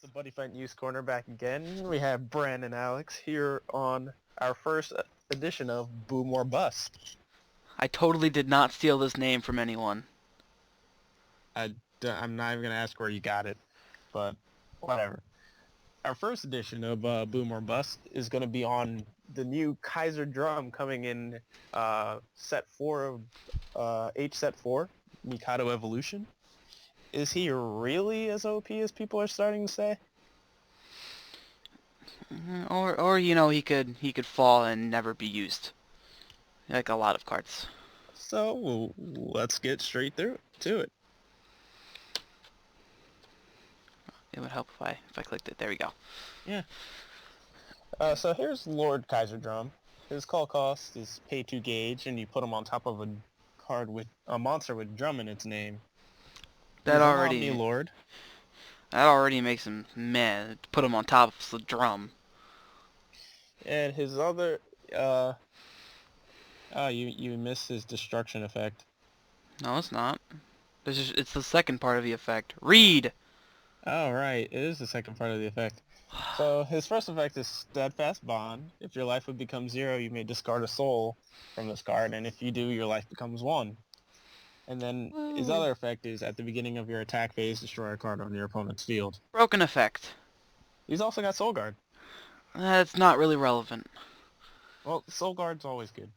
The Buddyfight News Corner back again. We have Bren and Alex here on our first edition of Boom or Bust. I totally did not steal this name from anyone. I'm not even going to ask where you got it, but whatever. Our first edition of Boom or Bust is going to be on the new Kaiser drum coming in set 4 of H set 4, Mikado Evolution. Is he really as OP as people are starting to say? Or you know, he could fall and never be used, like a lot of cards. So let's get straight through to it. It would help if I clicked it. There we go. Yeah. So here's Lord Kaiser Drum. His call cost is pay 2 gauge, and you put him on top of a card with a monster with drum in its name. That He's already an Omni-Lord. that already makes him mad. Put him on top of the drum. And his other you missed his destruction effect. No, it's not. It's the second part of the effect. Read. Oh right, it is the second part of the effect. So his first effect is Steadfast Bond. If your life would become 0, you may discard a soul from this card, and if you do, your life becomes 1. And then his other effect is at the beginning of your attack phase, destroy a card on your opponent's field. Broken effect. He's also got Soul Guard. That's not really relevant. Well, Soul Guard's always good.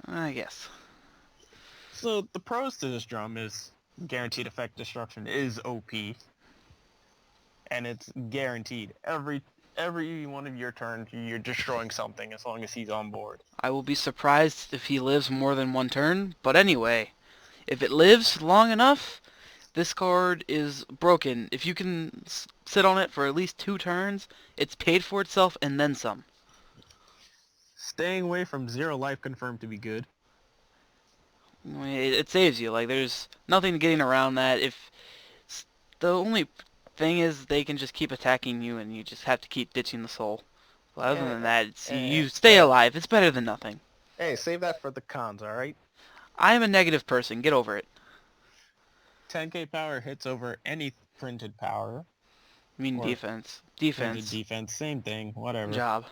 I guess. So the pros to this drum is guaranteed effect destruction is OP. And it's guaranteed. Every one of your turns, you're destroying something as long as he's on board. I will be surprised if he lives more than one turn, but anyway, if it lives long enough, this card is broken. If you can sit on it for at least 2 turns, it's paid for itself and then some. Staying away from 0 life confirmed to be good. I mean, it saves you. Like, there's nothing getting around that. If the only thing is they can just keep attacking you and you just have to keep ditching the soul. But other than that, you stay alive. It's better than nothing. Hey, save that for the cons, alright? I am a negative person. Get over it. 10k power hits over any printed power. I mean defense. Defense. Defense, same thing, whatever. Job.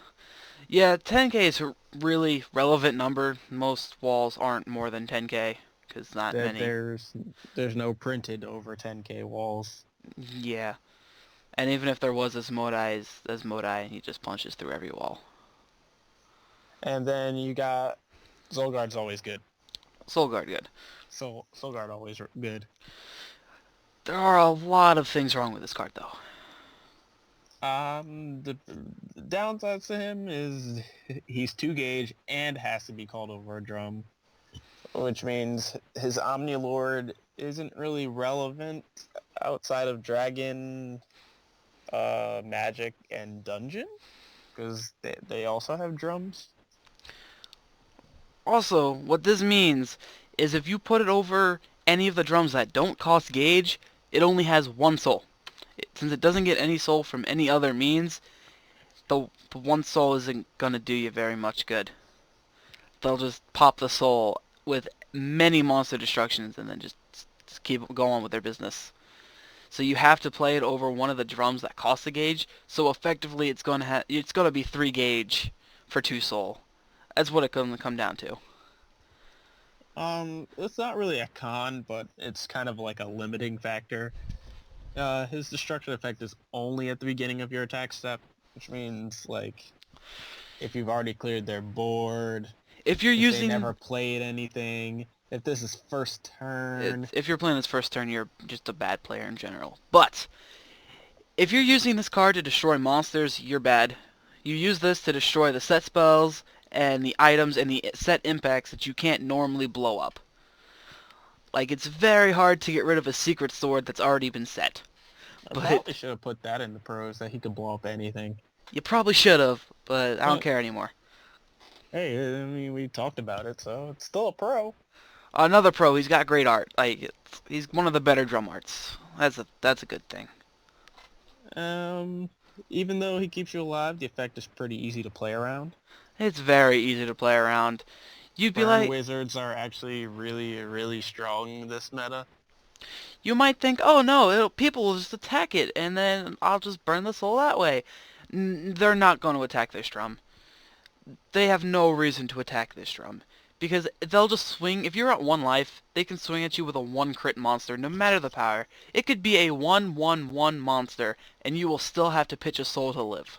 Yeah, 10k is a really relevant number. Most walls aren't more than 10k, because not many. There's no printed over 10k walls. Yeah. And even if there was Asmodai, he just punches through every wall. And then you got Soul Guard's always good. Soul Guard good. Soul Guard always good. There are a lot of things wrong with this card, though. The downsides to him is he's 2 gauge and has to be called over a drum, which means his Omni-Lord isn't really relevant outside of Dragon, Magic, and Dungeon, because they also have drums. Also, what this means is if you put it over any of the drums that don't cost gauge, it only has 1 soul. Since it doesn't get any soul from any other means, the 1 soul isn't going to do you very much good. They'll just pop the soul with many monster destructions and then just keep going with their business. So you have to play it over one of the drums that cost a gauge, so effectively it's going to be 3 gauge for 2 soul. That's what it's going to come down to. It's not really a con, but it's kind of like a limiting factor. His destruction effect is only at the beginning of your attack step, which means, like, if you've already cleared their board, if they never played anything, if this is first turn... If you're playing this first turn, you're just a bad player in general. But, if you're using this card to destroy monsters, you're bad. You use this to destroy the set spells and the items and the set impacts that you can't normally blow up. Like, it's very hard to get rid of a secret sword that's already been set. I probably should have put that in the pros, that he could blow up anything. You probably should have, but I don't care anymore. Hey, I mean, we talked about it, so it's still a pro. Another pro, he's got great art. Like, he's one of the better drum arts. That's a good thing. Even though he keeps you alive, the effect is pretty easy to play around. It's very easy to play around. You'd be like... Wizards are actually really, really strong in this meta. You might think, oh no, people will just attack it, and then I'll just burn the soul that way. They're not going to attack this drum. They have no reason to attack this drum. Because they'll just swing, if you're at 1 life, they can swing at you with a 1 crit monster, no matter the power. It could be a 1/1/1 monster, and you will still have to pitch a soul to live.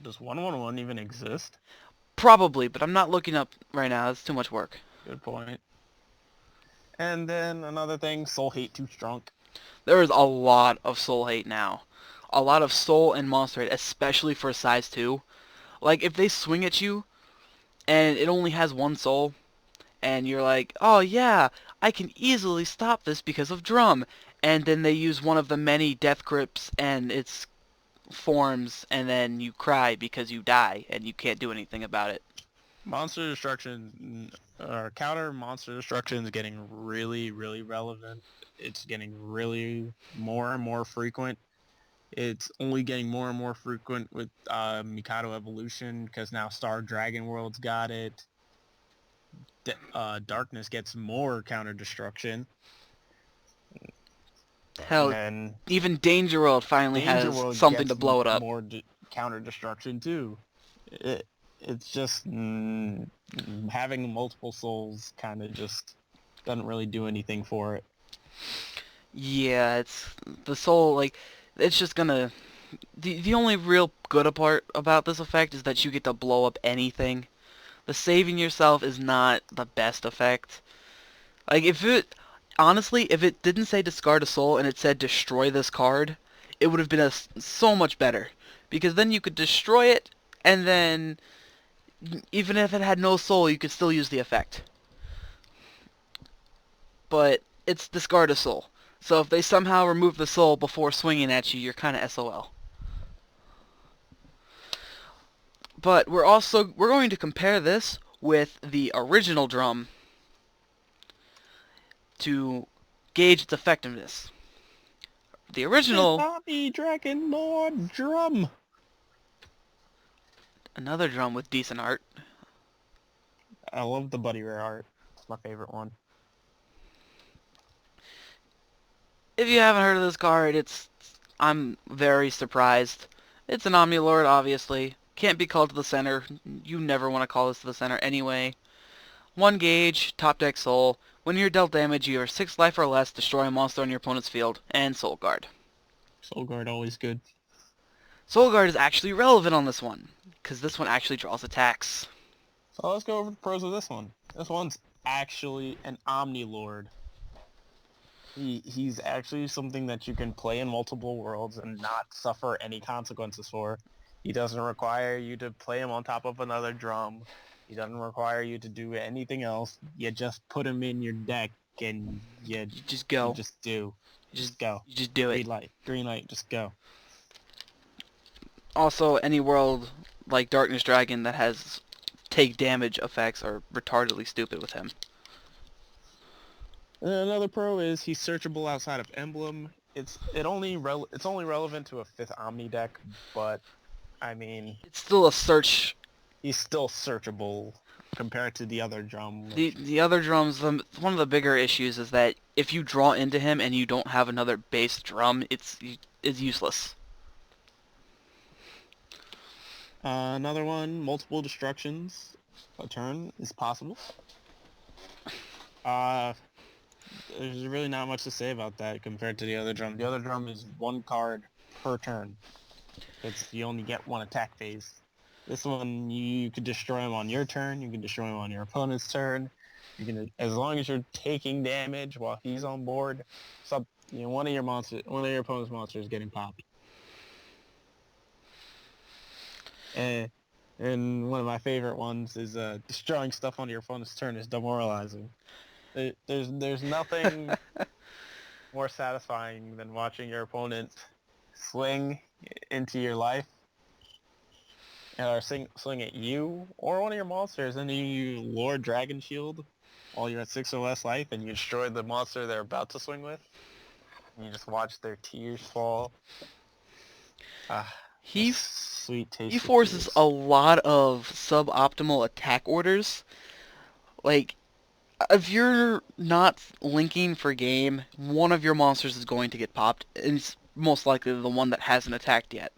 Does 111 even exist? Probably, but I'm not looking up right now, it's too much work. Good point. And then another thing, soul hate too strong. There is a lot of soul hate now. A lot of soul and monster hate, especially for size 2. Like, if they swing at you, and it only has 1 soul, and you're like, oh yeah, I can easily stop this because of drum, and then they use one of the many death grips and its forms, and then you cry because you die, and you can't do anything about it. Monster destruction, or counter monster destruction is getting really, really relevant. It's getting really more and more frequent. It's only getting more and more frequent with Mikado Evolution, because now Star Dragon World's got it. Darkness gets more counter destruction. Hell, And even Danger World finally Danger has World something gets to blow it up. more counter destruction too. It's just having multiple souls kind of just doesn't really do anything for it. Yeah, it's the soul, like, it's just gonna... The only real good part about this effect is that you get to blow up anything. The saving yourself is not the best effect. Like, honestly, if it didn't say discard a soul and it said destroy this card, it would have been so much better. Because then you could destroy it, and then, even if it had no soul, you could still use the effect. But it's discard a soul. So if they somehow remove the soul before swinging at you, you're kind of SOL. But we're going to compare this with the original drum to gauge its effectiveness. The original... Bobby Dragon Lord drum! Another drum with decent art. I love the Buddy Rare art. It's my favorite one. If you haven't heard of this card, I'm very surprised. It's an Omnilord, obviously. Can't be called to the center. You never want to call this to the center anyway. 1 gauge, top deck soul. When you're dealt damage, you are 6 life or less, destroy a monster on your opponent's field, and Soul Guard. Soul Guard always good. Soul Guard is actually relevant on this one, because this one actually draws attacks. So let's go over the pros of this one. This one's actually an Omnilord. He's actually something that you can play in multiple worlds and not suffer any consequences for. He doesn't require you to play him on top of another drum. He doesn't require you to do anything else. You just put him in your deck and you just go. You just do. Just go. You just do it. Green light, just go. Also, any world like Darkness Dragon that has take damage effects are retardedly stupid with him. And another pro is he's searchable outside of Emblem. It's only relevant to a 5th Omni deck, but I mean, it's still a search. He's still searchable compared to the other drum. The other drums, one of the bigger issues is that if you draw into him and you don't have another base drum, it's useless. Another one, multiple destructions a turn is possible. There's really not much to say about that compared to the other drum. The other drum is 1 card per turn. You only get 1 attack phase. This one, you could destroy him on your turn. You can destroy him on your opponent's turn. You can, as long as you're taking damage while he's on board. One of your opponent's monsters is getting popped. And one of my favorite ones is destroying stuff on your opponent's turn is demoralizing. There's nothing more satisfying than watching your opponent swing into your life, or swing at you or one of your monsters, and then you Lord Dragon Shield while you're at 6 or less life, and you destroy the monster they're about to swing with. And you just watch their tears fall. Sweet taste. He forces a lot of suboptimal attack orders. Like, If you're not linking for game, one of your monsters is going to get popped, and it's most likely the one that hasn't attacked yet.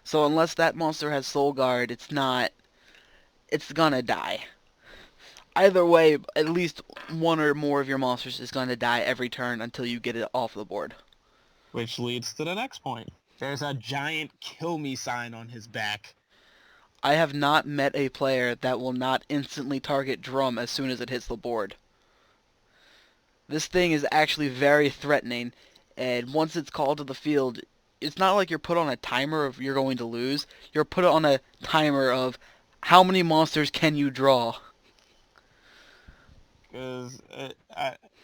So unless that monster has Soul Guard, it's gonna die. Either way, at least one or more of your monsters is gonna die every turn until you get it off the board. Which leads to the next point. There's a giant kill me sign on his back. I have not met a player that will not instantly target Drum as soon as it hits the board. This thing is actually very threatening, and once it's called to the field, it's not like you're put on a timer of you're going to lose. You're put on a timer of how many monsters can you draw. Because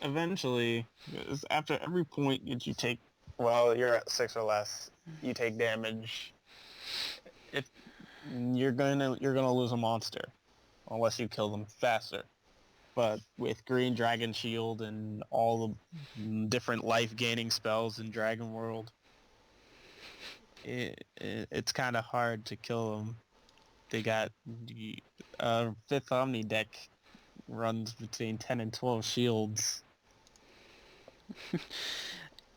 eventually, 'cause after every point that you take, well, you're at 6 or less, you take damage. If you're gonna lose a monster, unless you kill them faster. But with Green Dragon Shield and all the different life-gaining spells in Dragon World, it's kind of hard to kill them. They got the 5th Omni deck runs between 10 and 12 shields.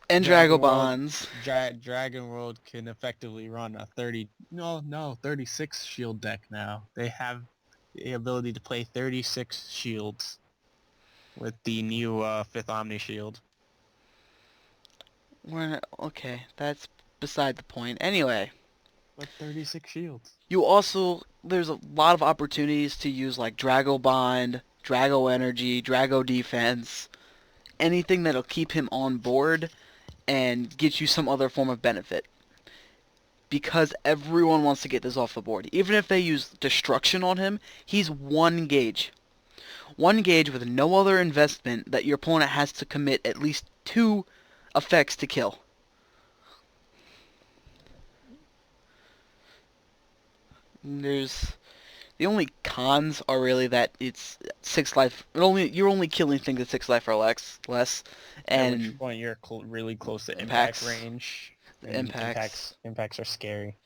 And Dragon World, Dragobonds. Dragon World can effectively run a 36 shield deck now. They have the ability to play 36 shields with the new 5th Omni Shield. Okay, that's beside the point. Anyway, But 36 shields. there's a lot of opportunities to use like Drago Bond, Drago Energy, Drago Defense, anything that'll keep him on board and get you some other form of benefit. Because everyone wants to get this off the board. Even if they use Destruction on him, he's 1 gauge. 1 gauge with no other investment that your opponent has to commit at least 2 effects to kill. The only cons are really that it's 6 life. You're only killing things at 6 life or less, At and which point you're really close to impacts. impact range. And impacts are scary.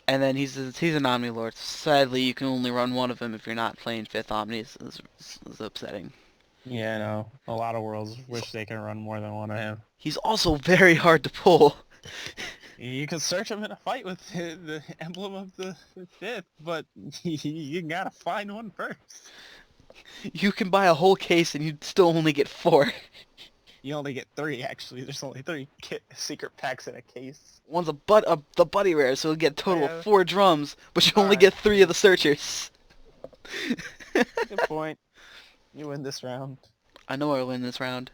And then he's an Omni Lord. Sadly, you can only run one of them if you're not playing 5th Omni. It's upsetting. Yeah, no. A lot of worlds wish they could run more than one of him. He's also very hard to pull. You can search him in a fight with the emblem of the 5th, but you gotta find one first. You can buy a whole case and you'd still only get 4. You only get 3, actually. There's only 3 secret packs in a case. One's the Buddy Rare, so you'll get a total of 4 drums, but you only Alright. get 3 of the searchers. Good point. You win this round. I know I'll win this round.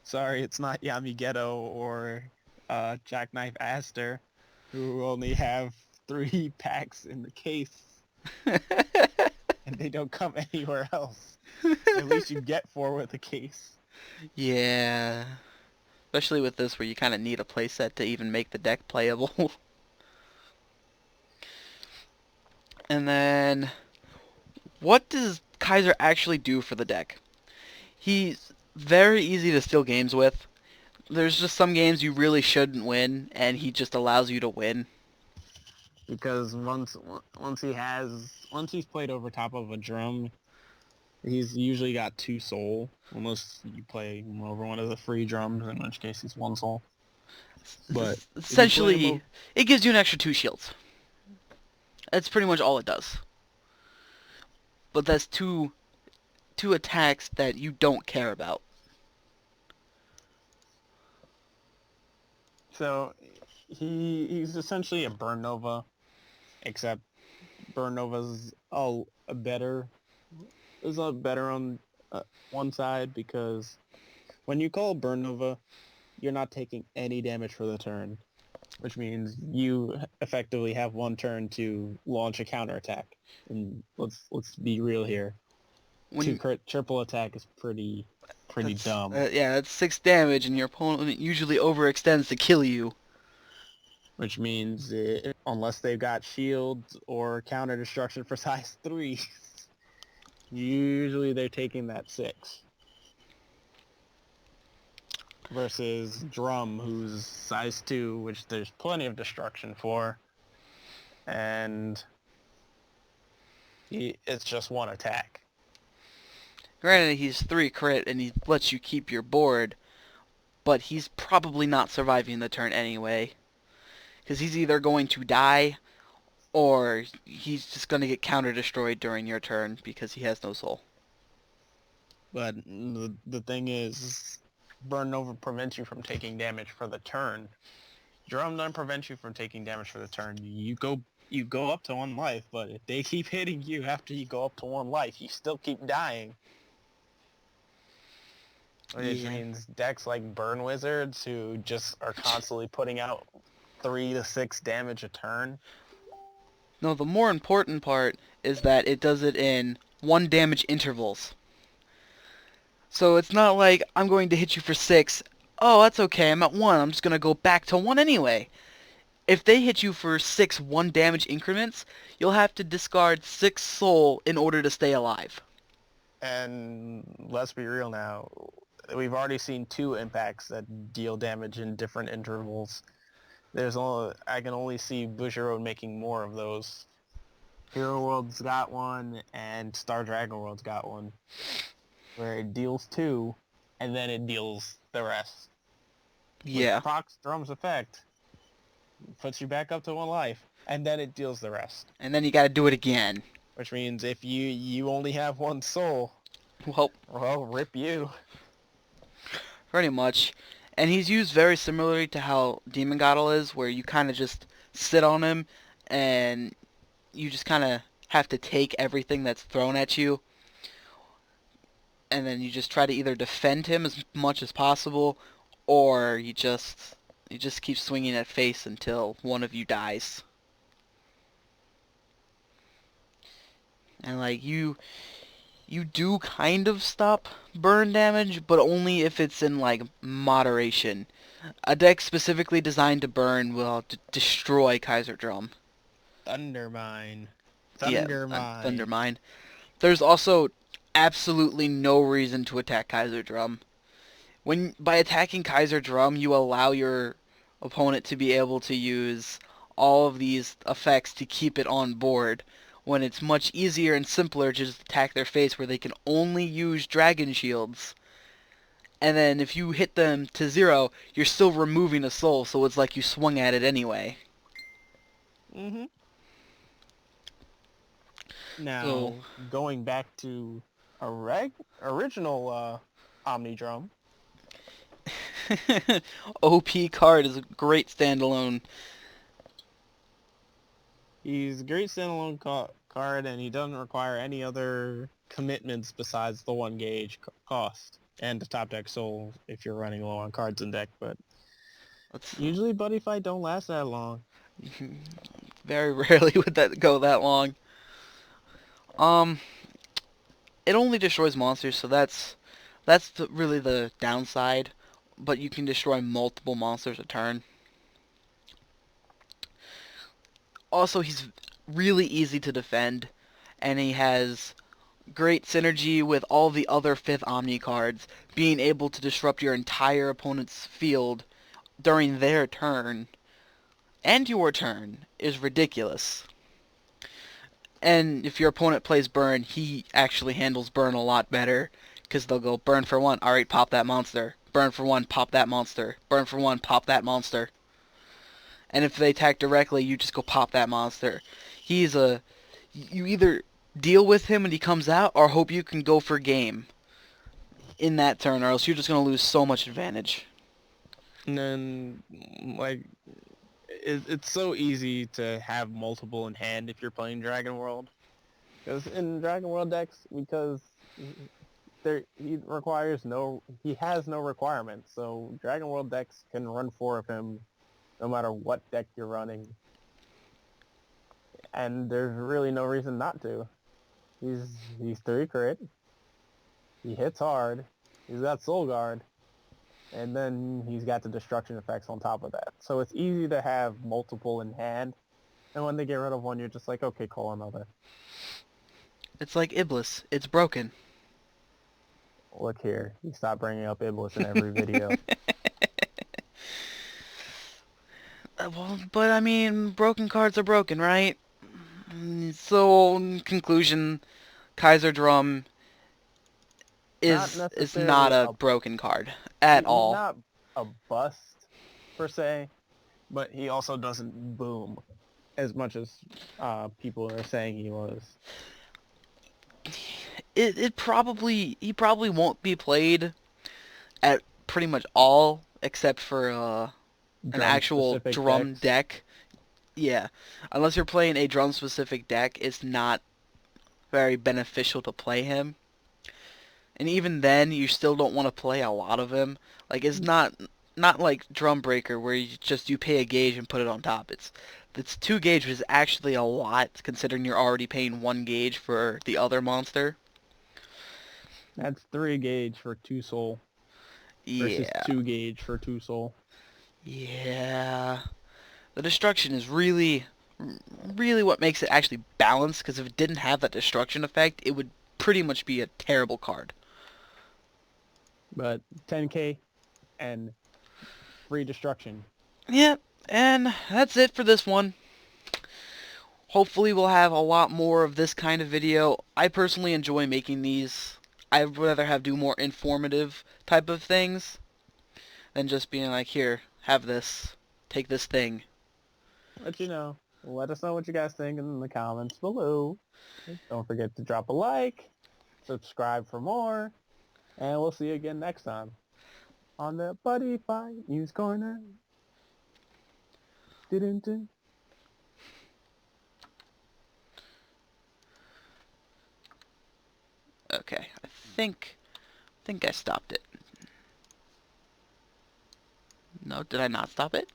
Sorry, it's not Yamigeto or Jackknife Aster, who only have 3 packs in the case, and they don't come anywhere else. At least you get 4 with a case. Yeah. Especially with this where you kind of need a playset to even make the deck playable. And then, what does Kaiser actually do for the deck? He's very easy to steal games with. There's just some games you really shouldn't win, and he just allows you to win. Because once he's played over top of a drum, he's usually got 2 soul, unless you play him over one of the free drums, in which case he's 1 soul. But Essentially, it gives you an extra 2 shields. That's pretty much all it does. But that's two attacks that you don't care about. So he's essentially a Burn Nova, except Burn Nova's a better on one side, because when you call Burn Nova, you're not taking any damage for the turn, which means you effectively have 1 turn to launch a counterattack. And let's be real here. Triple attack is pretty dumb. Yeah, that's 6 damage, and your opponent usually overextends to kill you. Which means, unless they've got shields or counter destruction for size 3, usually they're taking that 6. Versus Drum, who's size 2, which there's plenty of destruction for. And it's just 1 attack. Granted, he's 3 crit and he lets you keep your board, but he's probably not surviving the turn anyway. Because he's either going to die, or he's just going to get counter-destroyed during your turn because he has no soul. But the thing is, burn over prevents you from taking damage for the turn. Drum doesn't prevent you from taking damage for the turn. You go up to 1 life, but if they keep hitting you after you go up to 1 life, you still keep dying. Which means decks like Burn Wizards, who just are constantly putting out 3 to 6 damage a turn. No, the more important part is that it does it in 1 damage intervals. So it's not like, I'm going to hit you for 6. Oh, that's okay, I'm at 1. I'm just going to go back to 1 anyway. If they hit you for 6 1 damage increments, you'll have to discard 6 soul in order to stay alive. And let's be real now. We've already seen 2 impacts that deal damage in different intervals. I can only see Bushiroad making more of those. Hero World's got one, and Star Dragon World's got one, where it deals 2, and then it deals the rest. Yeah. Which procs Drum's effect, puts you back up to 1 life, and then it deals the rest. And then you gotta do it again. Which means if you only have 1 soul, well, rip you. Pretty much. And he's used very similarly to how Demon Goddel is, where you kind of just sit on him, and you just kind of have to take everything that's thrown at you. And then you just try to either defend him as much as possible, or you just keep swinging at face until one of you dies. And like you do kind of stop burn damage, but only if it's in like moderation. A deck specifically designed to burn will destroy Kaiser Drum. Thundermine. Thundermine. There's also absolutely no reason to attack Kaiser Drum. By attacking Kaiser Drum, you allow your opponent to be able to use all of these effects to keep it on board, when it's much easier and simpler to just attack their face, where they can only use Dragon Shields. And then if you hit them to 0, you're still removing a soul, so it's like you swung at it anyway. Now, going back to a original Omnidrum. OP card is a great standalone. He's a great standalone card, and he doesn't require any other commitments besides the 1 gauge cost and the top deck soul if you're running low on cards in deck. But usually Buddyfight don't last that long. Very rarely would that go that long. It only destroys monsters, so that's really the downside. But you can destroy multiple monsters a turn. Also, he's really easy to defend, and he has great synergy with all the other 5th Omni cards, being able to disrupt your entire opponent's field during their turn, and your turn, is ridiculous. And if your opponent plays Burn, he actually handles Burn a lot better, because they'll go, burn for 1, alright, pop that monster. Burn for 1, pop that monster. Burn for 1, pop that monster. And if they attack directly, you just go pop that monster. You either deal with him when he comes out, or hope you can go for game in that turn, or else you're just going to lose so much advantage. And then, like, it's so easy to have multiple in hand if you're playing Dragon World. Because in Dragon World decks, because he has no requirements, so Dragon World decks can run 4 of him no matter what deck you're running. And there's really no reason not to. He's 3 crit. He hits hard. He's got Soul Guard. And then he's got the destruction effects on top of that. So it's easy to have multiple in hand. And when they get rid of one, you're just like, okay, call another. It's like Iblis. It's broken. Look here. You stop bringing up Iblis in every video. Well, but I mean, broken cards are broken, right? So, in conclusion, Kaiser Drum is not a broken card at all. He's not a bust per se, but he also doesn't boom as much as people are saying he was. He probably won't be played at pretty much all except for an actual drum deck. Yeah, unless you're playing a drum specific deck, it's not very beneficial to play him. And even then, you still don't want to play a lot of him. Like, it's not like Drum Breaker where you pay a gauge and put it on top. It's 2 gauge, which is actually a lot considering you're already paying 1 gauge for the other monster. That's 3 gauge for 2 soul. Versus 2 gauge for 2 soul. Yeah. The destruction is really what makes it actually balanced, because if it didn't have that destruction effect, it would pretty much be a terrible card. But 10k and free destruction. Yep, and that's it for this one. Hopefully we'll have a lot more of this kind of video. I personally enjoy making these. I'd rather do more informative type of things than just being like, here, have this, take this thing. Let you know. Let us know what you guys think in the comments below. Don't forget to drop a like, subscribe for more, and we'll see you again next time on the Buddyfight News Corner. Dun-dun-dun. Okay, I think I stopped it. No, did I not stop it?